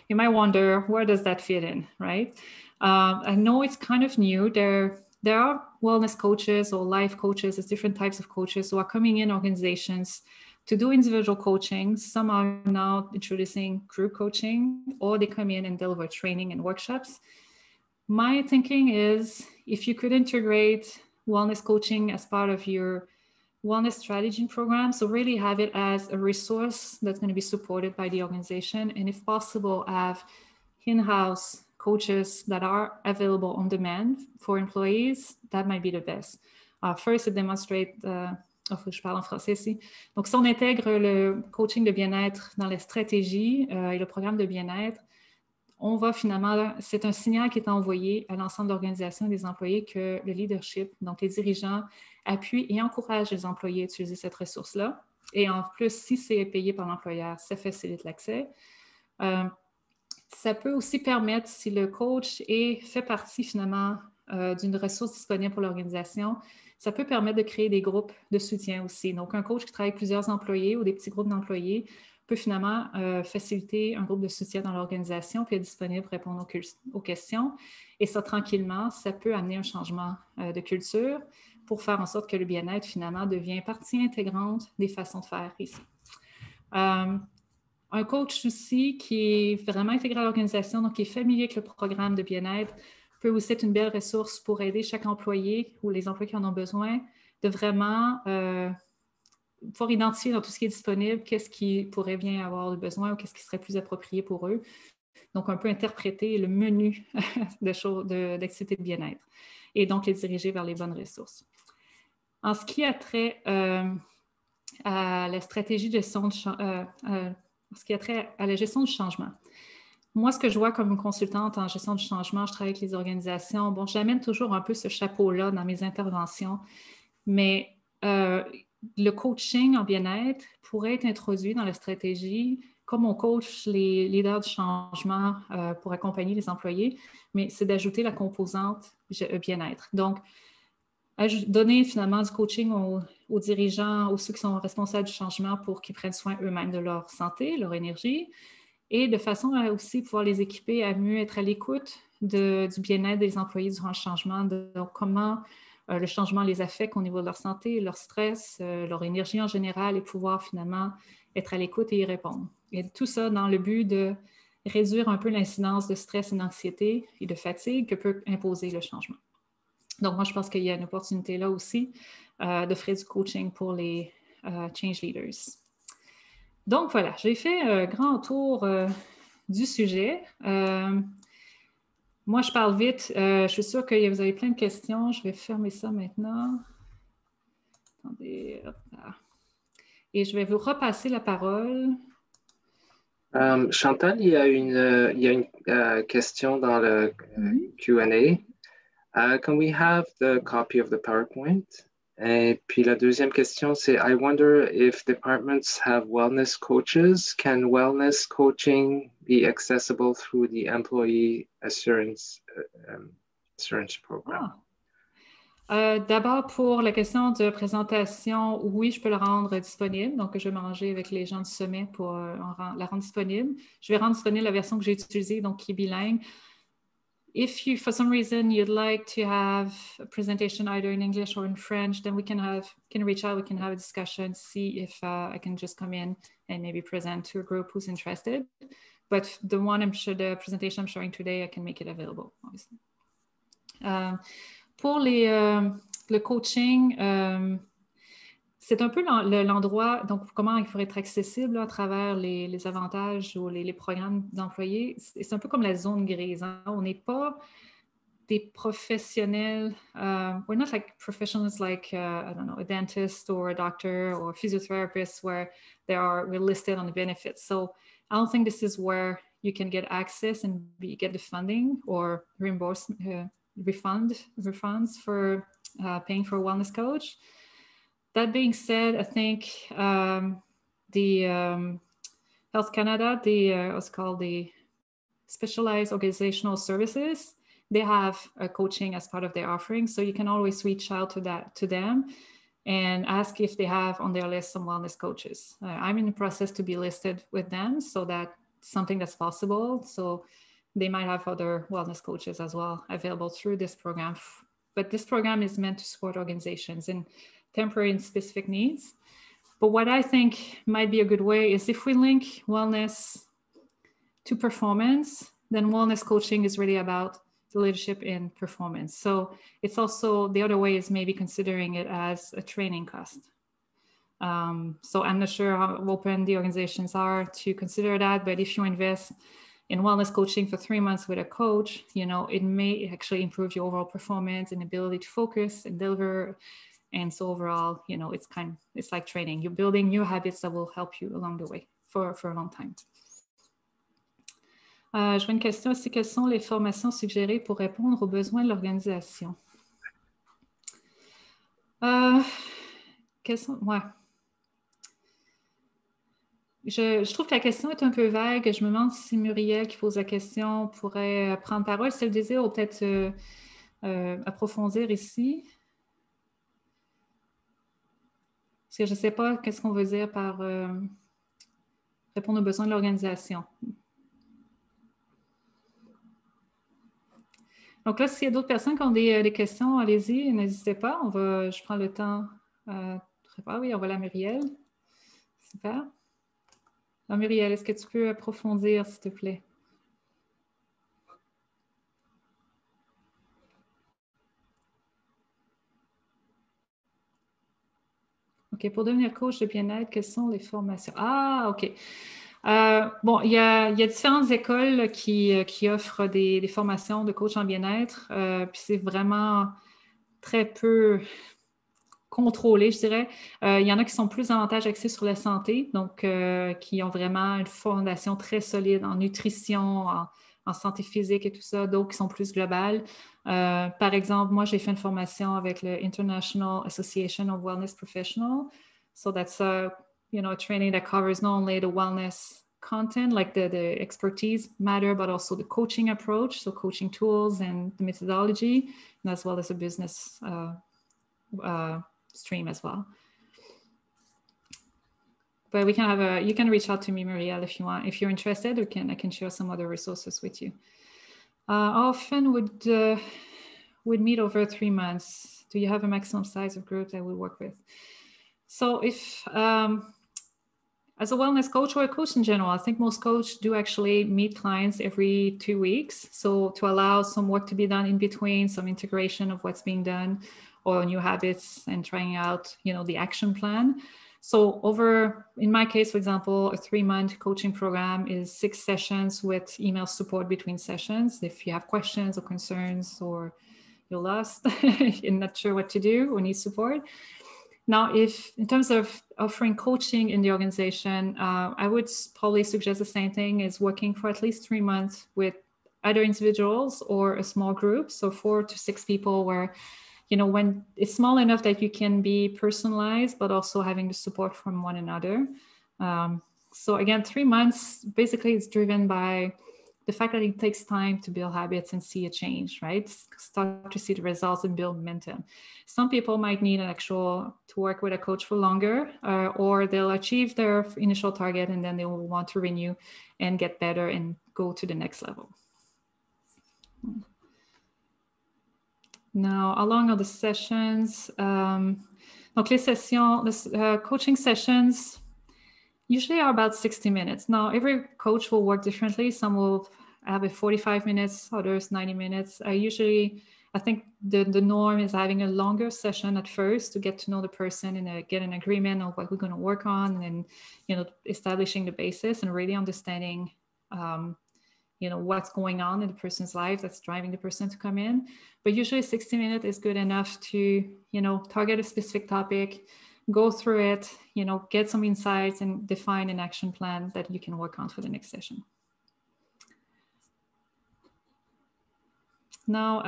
you might wonder, where does that fit in, right? I know it's kind of new. There are wellness coaches or life coaches, there's different types of coaches who are coming in organizations to do individual coaching. Some are now introducing group coaching, or they come in and deliver training and workshops. My thinking is, if you could integrate wellness coaching as part of your wellness strategy program, so really have it as a resource that's going to be supported by the organization, and if possible, have in-house coaches that are available on demand for employees, that might be the best. First, it demonstrates, je parle en français ici. Donc, si on intègre le coaching de bien-être dans les stratégies et le programme de bien-être, on va finalement, c'est un signal qui est envoyé à l'ensemble de l'organisation et des employés que le leadership, donc les dirigeants, appuient et encouragent les employés à utiliser cette ressource-là. Et en plus, si c'est payé par l'employeur, ça facilite l'accès. Ça peut aussi permettre, si le coach fait partie finalement d'une ressource disponible pour l'organisation, ça peut permettre de créer des groupes de soutien aussi. Donc, un coach qui travaille avec plusieurs employés ou des petits groupes d'employés peut finalement faciliter un groupe de soutien dans l'organisation puis être disponible pour répondre aux questions. Et ça, tranquillement, ça peut amener un changement de culture pour faire en sorte que le bien-être, finalement, devient partie intégrante des façons de faire ici. Un coach aussi qui est vraiment intégré à l'organisation, donc qui est familier avec le programme de bien-être, peut aussi être une belle ressource pour aider chaque employé ou les employés qui en ont besoin de vraiment pouvoir identifier dans tout ce qui est disponible qu'est-ce qui pourrait bien avoir besoin ou qu'est-ce qui serait plus approprié pour eux. Donc, un peu interpréter le menu d'activités de bien-être et donc les diriger vers les bonnes ressources. En ce qui a trait à la stratégie de gestion ce qui a trait à la gestion du changement. Moi, ce que je vois comme consultante en gestion du changement, je travaille avec les organisations. Bon, j'amène toujours un peu ce chapeau-là dans mes interventions, mais le coaching en bien-être pourrait être introduit dans la stratégie comme on coach les leaders du changement pour accompagner les employés, mais c'est d'ajouter la composante bien-être. Donc, donner finalement du coaching aux dirigeants, aux ceux qui sont responsables du changement pour qu'ils prennent soin eux-mêmes de leur santé, leur énergie, et de façon à aussi pouvoir les équiper à mieux être à l'écoute du bien-être des employés durant le changement, donc comment le changement les affecte au niveau de leur santé, leur stress, leur énergie en général, et pouvoir finalement être à l'écoute et y répondre. Et tout ça dans le but de réduire un peu l'incidence de stress et d'anxiété et de fatigue que peut imposer le changement. Donc, moi, je pense qu'il y a une opportunité là aussi d'offrir du coaching pour les change leaders. Donc, voilà, j'ai fait un grand tour du sujet. Moi, je parle vite. Je suis sûre que vous avez plein de questions. Je vais fermer ça maintenant. Attendez. Hop là. Et je vais vous repasser la parole. Chantal, il y a une question dans le Q&A. Can we have the copy of the PowerPoint? Et puis la deuxième question, c'est I wonder if departments have wellness coaches. Can wellness coaching be accessible through the employee assurance program? D'abord, pour la question de présentation, oui, je peux la rendre disponible. Donc, je vais m'arranger avec les gens du sommet pour la rendre disponible. Je vais rendre disponible la version que j'ai utilisée, donc qui est bilingue. If you, for some reason, you'd like to have a presentation either in English or in French, then we can reach out, we can have a discussion, see if I can just come in and maybe present to a group who's interested. But the presentation I'm showing today, I can make it available, obviously. Pour le coaching, c'est un peu l'endroit, donc comment il faudrait être accessible là, à travers les avantages ou les programmes d'employés. C'est un peu comme la zone grise. Hein? On n'est pas des professionnels. We're not like professionals like, I don't know, a dentist or a doctor or a physiotherapist where we're listed on the benefits. So I don't think this is where you can get access and get the funding or reimbursement. Refunds for paying for a wellness coach. That being said, I think the Health Canada, what's called the Specialized Organizational Services, they have coaching as part of their offering. So you can always reach out to them and ask if they have on their list some wellness coaches. I'm in the process to be listed with them, so that's something that's possible. So they might have other wellness coaches as well available through this program. But this program is meant to support organizations in temporary and specific needs. But what I think might be a good way is if we link wellness to performance, then wellness coaching is really about the leadership in performance. So it's also, the other way is maybe considering it as a training cost. So I'm not sure how open the organizations are to consider that, but if you invest in wellness coaching for 3 months with a coach, you know, it may actually improve your overall performance and ability to focus and deliver. And so overall, you know, it's like training. You're building new habits that will help you along the way for a long time. Je vois une question aussi. Quelles sont les formations suggérées pour répondre aux besoins de l'organisation? Ouais. Je trouve que la question est un peu vague. Je me demande si Muriel, qui pose la question, pourrait prendre parole si elle désire ou peut-être approfondir ici. Parce que je ne sais pas qu'est-ce qu'on veut dire par répondre aux besoins de l'organisation. Donc là, s'il y a d'autres personnes qui ont des questions, allez-y, n'hésitez pas. Je prends le temps. Oui, on va la Muriel. Super. Alors, Muriel, est-ce que tu peux approfondir, s'il te plaît? OK, pour devenir coach de bien-être, quelles sont les formations? Ah, OK. Bon, il y a différentes écoles qui offrent des formations de coach en bien-être, puis c'est vraiment très peu contrôlé, je dirais. Il y en a qui sont plus davantage axés sur la santé, donc qui ont vraiment une fondation très solide en nutrition, en santé physique et tout ça, d'autres qui sont plus globales. Par exemple, moi, j'ai fait une formation avec le International Association of Wellness Professionals. So that's a training that covers not only the wellness content, like the expertise matter, but also the coaching approach, so coaching tools and the methodology, and as well as a business stream as well. But you can reach out to me, Muriel, if you want. If you're interested, I can share some other resources with you. Often would meet over 3 months. Do you have a maximum size of group that we work with? So if, as a wellness coach or a coach in general, I think most coaches do actually meet clients every 2 weeks. So to allow some work to be done in between, some integration of what's being done or new habits and trying out, the action plan. So in my case, for example, a 3-month coaching program is 6 sessions with email support between sessions. If you have questions or concerns or you're lost and not sure what to do or need support. Now, if in terms of offering coaching in the organization, I would probably suggest the same thing as working for at least 3 months with either individuals or a small group. So 4 to 6 people where, when it's small enough that you can be personalized, but also having the support from one another. So again, 3 months, basically it's driven by the fact that it takes time to build habits and see a change, right? Start to see the results and build momentum. Some people might need to work with a coach for longer, or they'll achieve their initial target and then they will want to renew and get better and go to the next level. Now, how long are the sessions? Donc, les sessions, coaching sessions usually are about 60 minutes. Now, every coach will work differently. Some will have 45 minutes, others 90 minutes. I think the norm is having a longer session at first to get to know the person and get an agreement on what we're going to work on and, establishing the basis and really understanding what's going on in the person's life that's driving the person to come in. But usually 60 minutes is good enough to, target a specific topic, go through it, get some insights and define an action plan that you can work on for the next session. Now,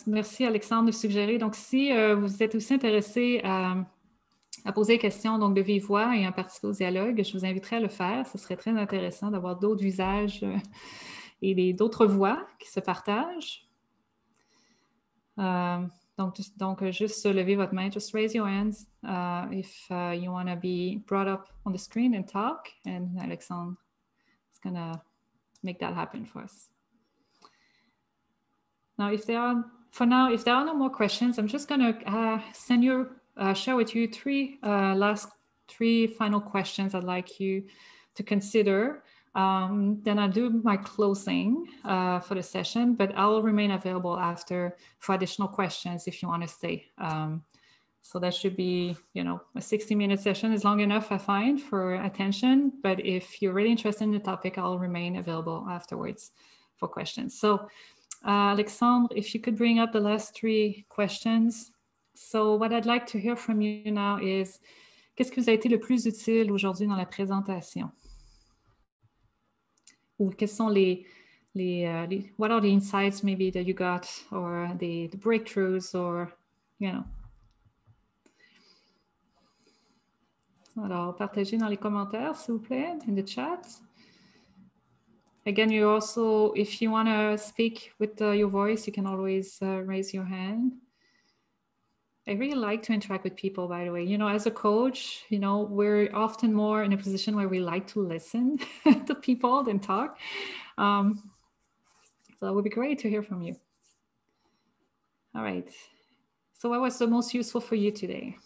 merci Alexandre de suggérer. Donc, si vous êtes aussi intéressé à poser des questions donc de vive voix et à participer au dialogue, je vous inviterai à le faire. Ce serait très intéressant d'avoir d'autres usages et d'autres voix qui se partagent. Donc, juste lever votre main, just raise your hands if you want to be brought up on the screen and talk, and Alexandre is going to make that happen for us. Now, if there are no more questions, I'm just going to share with you last three final questions I'd like you to consider. Then I'll do my closing for the session, but I'll remain available after for additional questions if you want to stay So that should be, you know, a 60-minute session is long enough, I find, for attention. But if you're really interested in the topic, I'll remain available afterwards for questions. So Alexandre, if you could bring up the last 3 questions. So what I'd like to hear from you now is, qu'est-ce qui vous a été le plus utile aujourd'hui dans la présentation? Ou quels sont what are the insights maybe that you got, or the breakthroughs, or, you know. Alors, partagez dans les commentaires, s'il vous plaît, in the chat. Again, you also, if you want to speak with your voice, you can always raise your hand. I really like to interact with people, by the way. You know, as a coach, you know, we're often more in a position where we like to listen to people than talk. So it would be great to hear from you. All right. So what was the most useful for you today?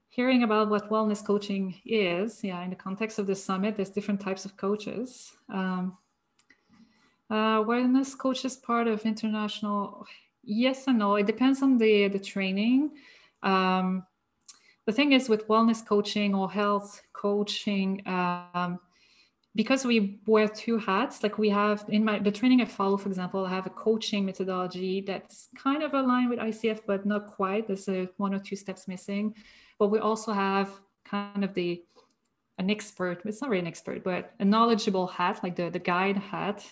Hearing about what wellness coaching is, yeah, in the context of the summit, there's different types of coaches. Wellness coach is part of international, yes and no, it depends on the training. The thing is with wellness coaching or health coaching, because we wear 2 hats, like we have in the training I follow, for example, I have a coaching methodology that's kind of aligned with ICF, but not quite. There's 1 or 2 steps missing. But we also have kind of an expert, it's not really an expert, but a knowledgeable hat, like the guide hat.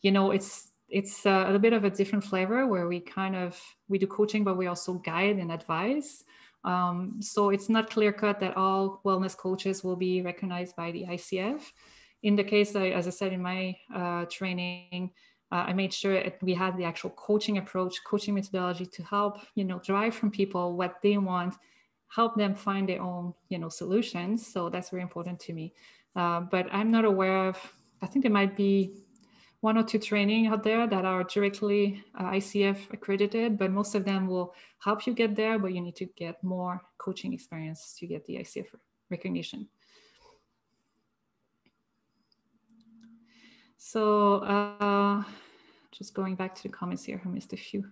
You know, it's a little bit of a different flavor where we do coaching, but we also guide and advise. So it's not clear cut that all wellness coaches will be recognized by the ICF. In the case, as I said in my training, I made sure we had the actual coaching approach, coaching methodology to help, you know, drive from people what they want, help them find their own, you know, solutions. So that's very important to me. But I'm not aware of, I think there might be 1 or 2 training out there that are directly ICF accredited, but most of them will help you get there, but you need to get more coaching experience to get the ICF recognition. So just going back to the comments here, I missed a few.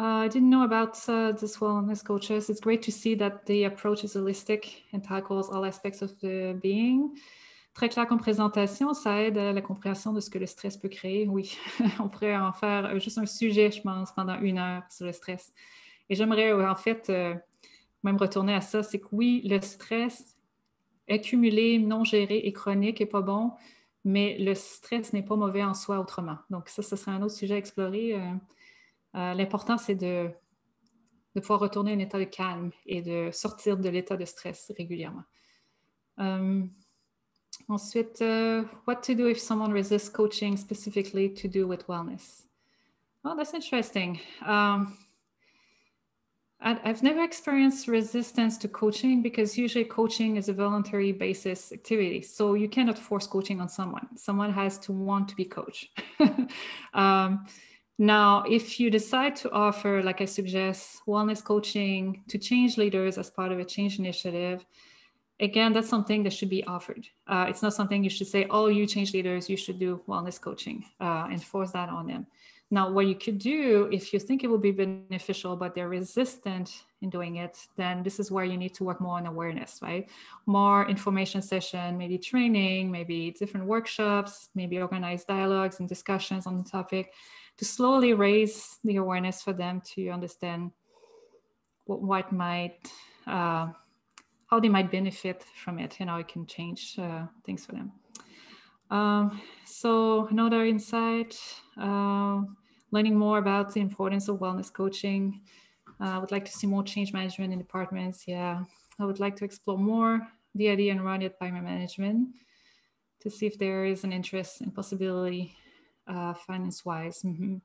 I didn't know about this wellness coaches. It's great to see that the approach is holistic and tackles all aspects of the being. Très clair comme présentation, ça aide à la compréhension de ce que le stress peut créer. Oui, on pourrait en faire juste un sujet, je pense, pendant 1 heure sur le stress. Et j'aimerais en fait même retourner à ça, c'est que oui, le stress accumulé, non géré et chronique n'est pas bon, mais le stress n'est pas mauvais en soi autrement. Donc ça, ce serait un autre sujet à explorer. L'important, c'est de pouvoir retourner à un état de calme et de sortir de l'état de stress régulièrement. Ensuite, what to do if someone resists coaching specifically to do with wellness? Oh, that's interesting. I've never experienced resistance to coaching because usually coaching is a voluntary basis activity. So you cannot force coaching on someone. Someone has to want to be coached. Now, if you decide to offer, like I suggest, wellness coaching to change leaders as part of a change initiative, again, that's something that should be offered. It's not something you should say, oh, you change leaders, you should do wellness coaching and force that on them. Now, what you could do, if you think it will be beneficial, but they're resistant in doing it, then this is where you need to work more on awareness, right? More information session, maybe training, maybe different workshops, maybe organize dialogues and discussions on the topic to slowly raise the awareness for them to understand what might, how they might benefit from it and how it can change things for them. So another insight, learning more about the importance of wellness coaching. I would like to see more change management in departments. Yeah, I would like to explore more the idea and run it by my management to see if there is an interest and possibility finance-wise. Mm-hmm.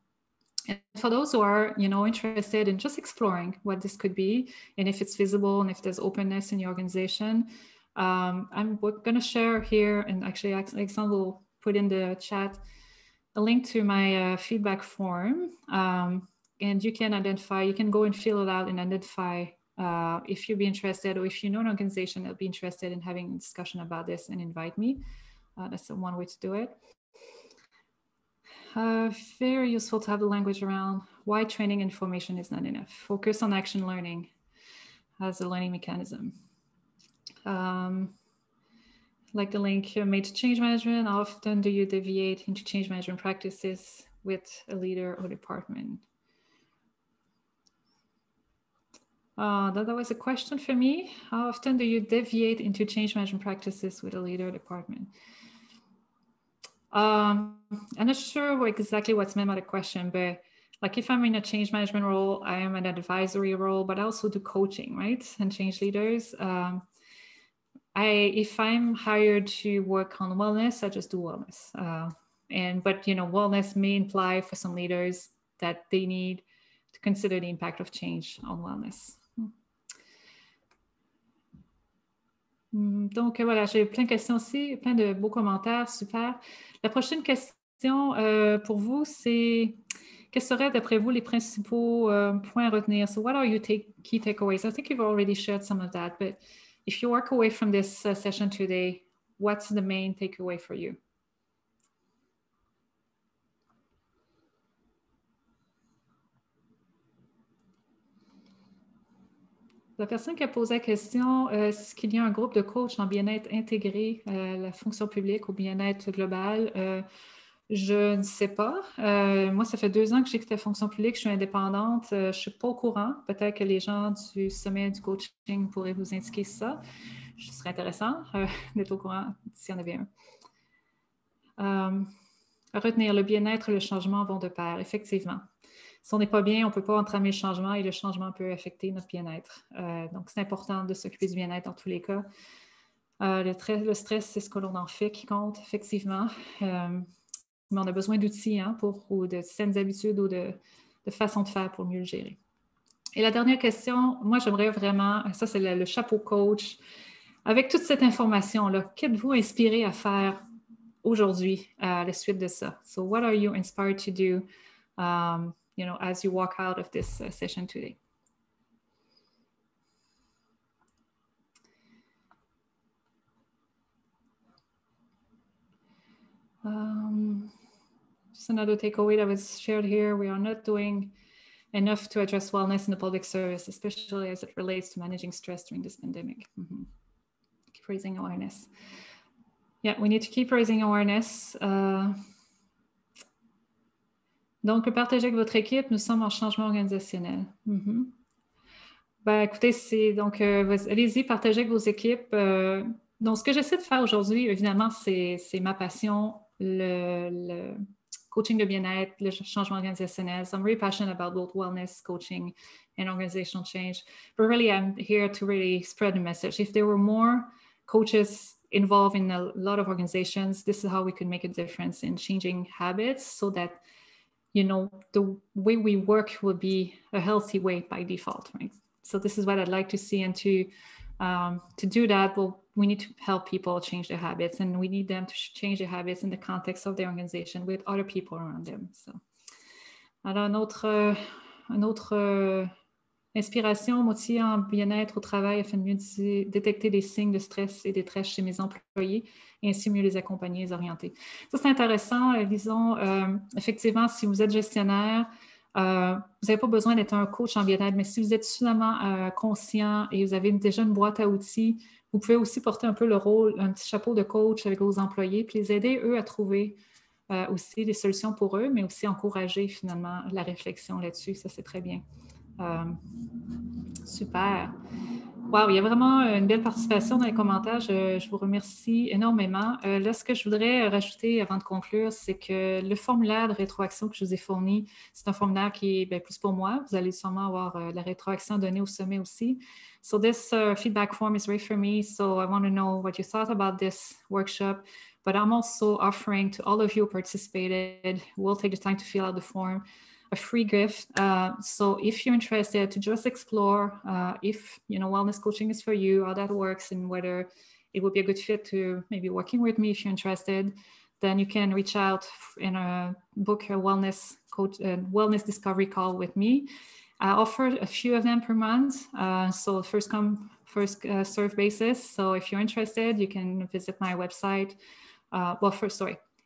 And for those who are, interested in just exploring what this could be and if it's feasible and if there's openness in your organization, we're going to share here, and actually Alexandre will put in the chat a link to my feedback form, and you can go and fill it out and identify if you'd be interested, or if you know an organization that'd be interested in having a discussion about this, and invite me. That's one way to do it. Very useful to have the language around why training information is not enough. Focus on action learning as a learning mechanism. Like the link made to change management, how often do you deviate into change management practices with a leader or department? That was a question for me. How often do you deviate into change management practices with a leader or department? I'm not sure exactly what's meant by the question, but like if I'm in a change management role, I am an advisory role, but I also do coaching, right? And change leaders. If I'm hired to work on wellness, I just do wellness. But you know, wellness may imply for some leaders that they need to consider the impact of change on wellness. Donc voilà, j'ai plein de questions aussi, plein de beaux commentaires, super. La prochaine question pour vous, c'est quels seraient d'après vous les principaux points à retenir? So what are your key takeaways? I think you've already shared some of that, but if you walk away from this session today, what's the main takeaway for you? La personne qui a posé la question, est-ce qu'il y a un groupe de coachs en bien-être intégré à la fonction publique, au bien-être global? Je ne sais pas. Moi, ça fait 2 ans que j'ai quitté la fonction publique. Je suis indépendante. Je ne suis pas au courant. Peut-être que les gens du sommet du coaching pourraient vous indiquer ça. Ce serait intéressant d'être au courant s'il y en avait un. À retenir, le bien-être et le changement vont de pair, effectivement. Si on n'est pas bien, on ne peut pas entamer le changement et le changement peut affecter notre bien-être. Donc, c'est important de s'occuper du bien-être dans tous les cas. Le stress, c'est ce que l'on en fait qui compte, effectivement. Mais on a besoin d'outils ou de saines habitudes ou de façons de faire pour mieux le gérer. Et la dernière question, moi, j'aimerais vraiment, ça c'est le chapeau coach, avec toute cette information-là, qu'êtes-vous inspiré à faire aujourd'hui à la suite de ça? So what are you inspired to do as you walk out of this session today? Just another takeaway that was shared here. We are not doing enough to address wellness in the public service, especially as it relates to managing stress during this pandemic. Keep raising awareness. Yeah, we need to keep raising awareness. Donc, partagez avec votre équipe, nous sommes en changement organisationnel. Ben, écoutez, allez-y, partagez avec vos équipes. Donc, ce que j'essaie de faire aujourd'hui, évidemment, c'est ma passion, le coaching de bien-être, le changement organisationnel. So I'm really passionate about both wellness, coaching, and organizational change. But really, I'm here to really spread the message. If there were more coaches involved in a lot of organizations, this is how we could make a difference in changing habits so that, you know, the way we work will be a healthy way by default, right? So this is what I'd like to see. And to do that, we need to help people change their habits, and we need them to change their habits in the context of their organization with other people around them. So, alors, une autre inspiration, motivée en bien-être au travail afin de mieux détecter des signes de stress et détresse chez mes employés et ainsi mieux les accompagner et les orienter. Ça, c'est intéressant. Disons, effectivement, si vous êtes gestionnaire, vous n'avez pas besoin d'être un coach en bien-être, mais si vous êtes suffisamment conscient et vous avez déjà une boîte à outils, vous pouvez aussi porter un peu le rôle, un petit chapeau de coach avec vos employés, puis les aider, eux, à trouver aussi des solutions pour eux, mais aussi encourager finalement la réflexion là-dessus. Ça, c'est très bien. Super. Wow, il y a vraiment une belle participation dans les commentaires. Je vous remercie énormément. Là, ce que je voudrais rajouter avant de conclure, c'est que le formulaire de rétroaction que je vous ai fourni, c'est un formulaire qui est plus pour moi. Vous allez sûrement avoir la rétroaction donnée au sommet aussi. So this feedback form is right for me. So I want to know what you thought about this workshop. But I'm also offering to all of you who participated, who will take the time to fill out the form, a free gift. So if you're interested to just explore if wellness coaching is for you, how that works, and whether it would be a good fit to maybe working with me if you're interested, then you can reach out and book a wellness discovery call with me. I offer a few of them per month. So first come, first serve basis. So if you're interested, you can visit my website.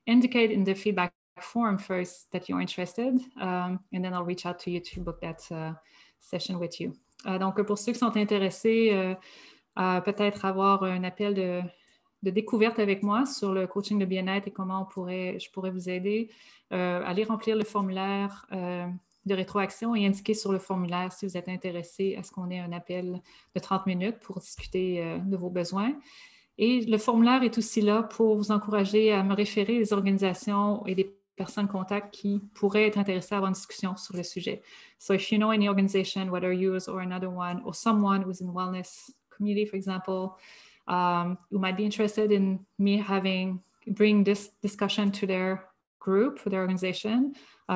Indicate in the feedback form first that you're interested, and then I'll reach out to you to book that session with you. Donc, pour ceux qui sont intéressés à peut-être avoir un appel de découverte avec moi sur le coaching de bien-être et comment je pourrais vous aider, allez remplir le formulaire de rétroaction et indiquer sur le formulaire si vous êtes intéressé à ce qu'on ait un appel de 30 minutes pour discuter de vos besoins. Et le formulaire est aussi là pour vous encourager à me référer des organisations et des personnes contacts qui pourraient être intéressées à avoir une discussion sur le sujet. So if you know any organization, whether yours or another one, or someone who's in wellness community, for example, who might be interested in me bring this discussion to their group, their organization,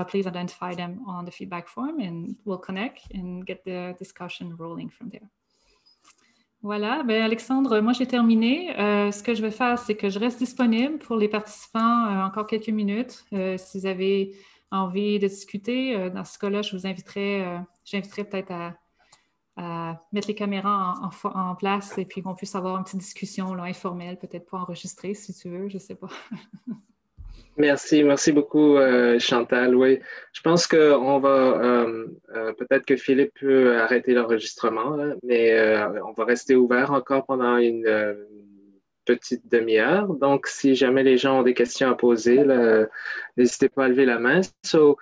please identify them on the feedback form and we'll connect and get the discussion rolling from there. Voilà, bien Alexandre, moi j'ai terminé. Ce que je vais faire, c'est que je reste disponible pour les participants encore quelques minutes. Si vous avez envie de discuter, dans ce cas-là, j'inviterai peut-être à mettre les caméras en place et puis qu'on puisse avoir une petite discussion là, informelle, peut-être pas enregistrée si tu veux, je ne sais pas. Merci beaucoup Chantal. Oui, je pense qu'on va, peut-être que Philippe peut arrêter l'enregistrement, mais on va rester ouvert encore pendant une petite demi-heure. Donc, si jamais les gens ont des questions à poser, n'hésitez pas à lever la main. So,